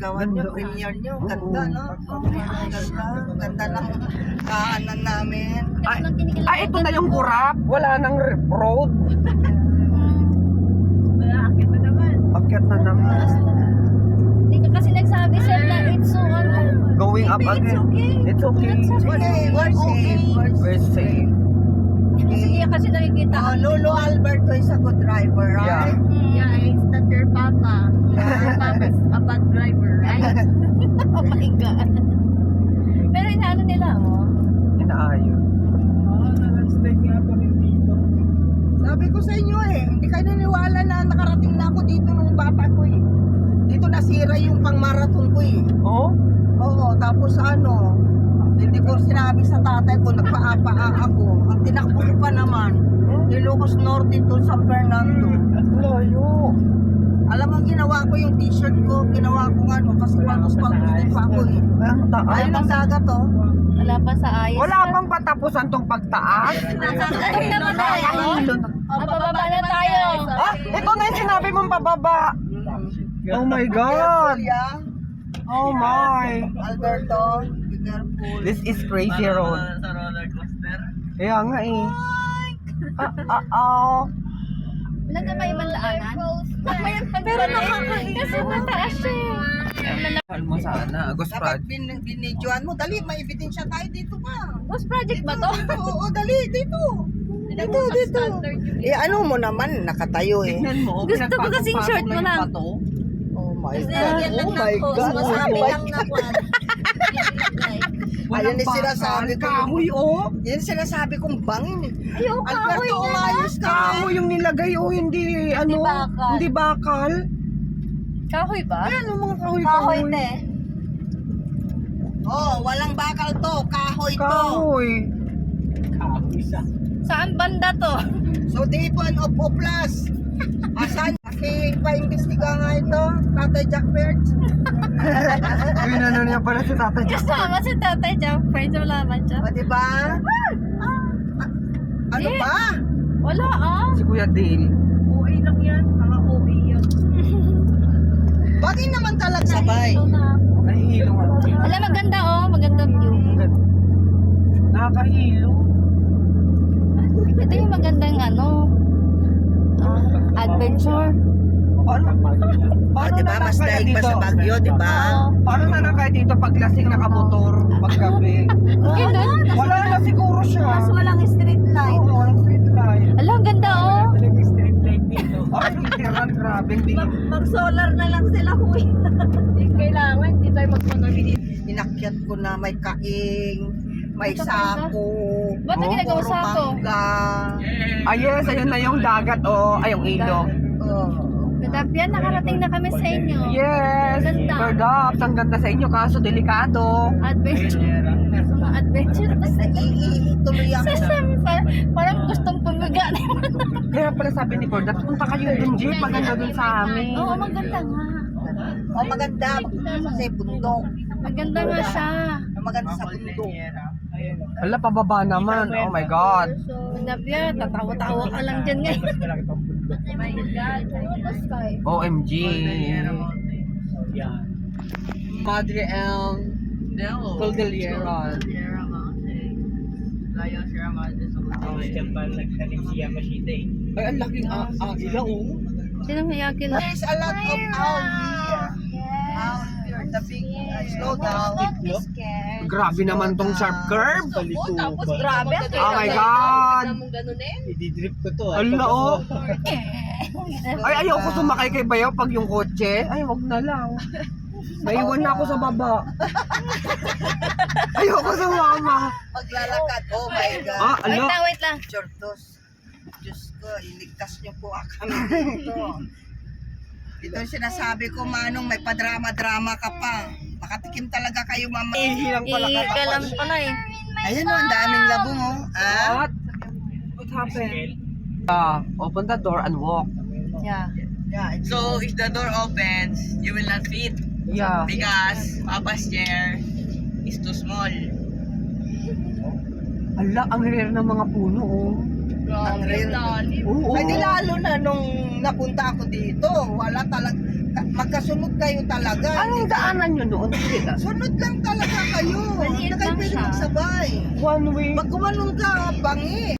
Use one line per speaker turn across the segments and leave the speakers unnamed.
gawan nyo, premiere nyo. Ganda, no? Ganda ng kaanan namin.
Ito na yung kurap. Wala nang road.
Akit na naman.
Akyat na naman.
Hindi ka kasi nagsabi, sir, na it's so
Going up again. It's okay.
We're safe.
We're safe.
Sige, kasi nakikita.
Oh, Lolo Alberto is a good driver, right?
Yeah,
he's not your papa. Your papa is a bad driver, right?
Oh my God. Pero inaano nila, oh.
Inaayos.
Sabi ko sa inyo hindi kayo naniwala na nakarating na ako dito nung bata ko Dito nasira yung pang-marathon ko
Oh?
Oo, tapos hindi ko sinabi sa tatay ko, nagpa-apa ako. Ang tinakbo ko pa naman, Ilocos Norte to San Fernando.
Layo.
Alam mo, ginawa ko yung t-shirt ko, ginawa ko kasi paltos-paltos din pa ako
Ang taas.
Ayun ang dagat
Wala pa sa ayos.
Wala pang patapusan tong pagtaas.
Nakakahilo na tayo. Mapababa na tayo.
Ito na yung sinabi mong pababa. Oh my God. Oh my.
Alberto, be careful.
This is crazy road.
Sa roller coaster.
Kaya nga
Wala na may ibang daanan? Pero nakakahilo. Kasi mataas siya.
Mahal mo sana. Ghost
Dapat
Project.
binidyoan mo, dali, may ebidensya tayo dito pa.
Ghost project ba to?
Oo, dali, dito. Dito. Ano mo naman, nakatayo
Tignan mo.
Gusto ko kasing short mo lang.
Oh my
Kasi
God.
yan lang
Oh
ng
my
post.
God.
Masabi lang na kwan.
Ayun yung sinasabi ko.
Kahoy
Yan yung sinasabi kong bangin
Ayaw, kahoy
Alberto,
nga.
umayos ka.
Kahoy yung nilagay hindi
bakal.
Hindi bakal.
Kahoy ba?
Ano mga kahoy?
Kahoy, te.
Oh, walang bakal to, kahoy to.
Kahoy.
Saan banda to?
So, Dipon of Oplas. Asan? Pa-imbestiga nga ito, Tatay Jack Bird.
Ayun na niya pala si Tata Jack.
Kasama si Tatay Jack. Friends, wala man siya.
O, diba? Ano
Eh.
ba?
Wala
Si Kuya Dale.
OA lang yan, mga OA yan. Bagay naman talaga sabay.
Nahihilo nga.
Wala, maganda maganda view.
Nakakahilo.
Ito yung magandang adventure.
O, diba? Mas daig pa sa Baguio, diba?
Paano na lang kayo dito pag lasing nakamotor paggabi?
Okay, doon.
Wala na siguro siya.
walang street light.
Oo, walang street light.
Ala, ang ganda
Street light dito.
Ay, literal, grabe.
Mag-solar na lang sila, huy. Kailangan, hindi tayo magpapabilis.
Inakyat ko na may kaing, may sako,
Ba't ang ginagawa
puro
sako?
mangga.
Ah, yes, ayun na yung dagat, ay, yung ilog.
Oh.
Kadapyan, nakarating na kami sa inyo.
Yes,
Ganda.
perdaps, ang ganda sa inyo, kaso delikado.
Adventure. Mga adventure.
Tuloy ako.
Sa Semper, parang gustong pumiga na yun.
Kaya pala sabi ni Cordaps, punta kayo dun, Jeep, maganda dun sa amin.
Oo, maganda nga.
Oh, maganda. Kasi bundok.
Maganda nga siya.
Maganda sa bundok.
Wala, pababa naman, oh my God.
Kadapyan, tatawa-tawa ka lang dyan ngayon. My God.
OMG.
Yan.
Madre Elm,
No.
Cordillera.
Sierra Mountain. Layo Sierra Mountain sa Bulacan. Diyan pa nagtanim si Yamashita eh.
Ay, ang laking agila,
Sinong hiyaki na?
There's a lot of owl here. Owl here. The big slow down.
Grabe naman tong sharp curve.
Tapos
Grabe.
Oh my God.
Ididrip ko to.
Ala, oh. Ay, ayoko sumakay kay Bayaw pag yung kotse. Ay, wag na lang. Naiwan na ako sa baba. Ayoko sumama.
Maglalakad. Oh my God.
Ala.
Wait lang.
Chortos. Diyos ko, iligtas niyo po kami dito. Ito yung sinasabi ko, Manong, may padrama-drama ka pa. Makatikim talaga kayo, mama.
Ihilang pala ka.
Ikalam pala eh.
Ayun o, ang daming labong o. Ah?
What happened? Open the door and walk.
Yeah.
Yeah,
So, if the door opens, you will not fit
Yeah.
because Papa's chair is too small.
Ala, ang rare ng mga puno, oh.
ang real.
Oo.
Pwede lalo na nung napunta ako dito, wala talaga, magkasunod kayo talaga.
Anong daanan nyo noon? Kita.
Sunod lang talaga kayo. Hindi
Maliit
na kayo
lang
pwede
siya.
magsabay.
One way.
Pag gumanong ka, bangi.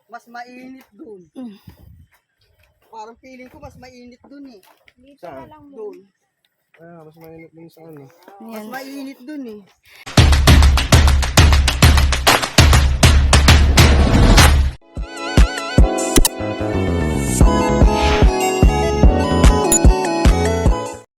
Mas mainit dun. Parang feeling ko mas mainit dun eh.
Dito na lang mo.
Dun.
Mas mainit din sa ano.
Mas mainit dun eh.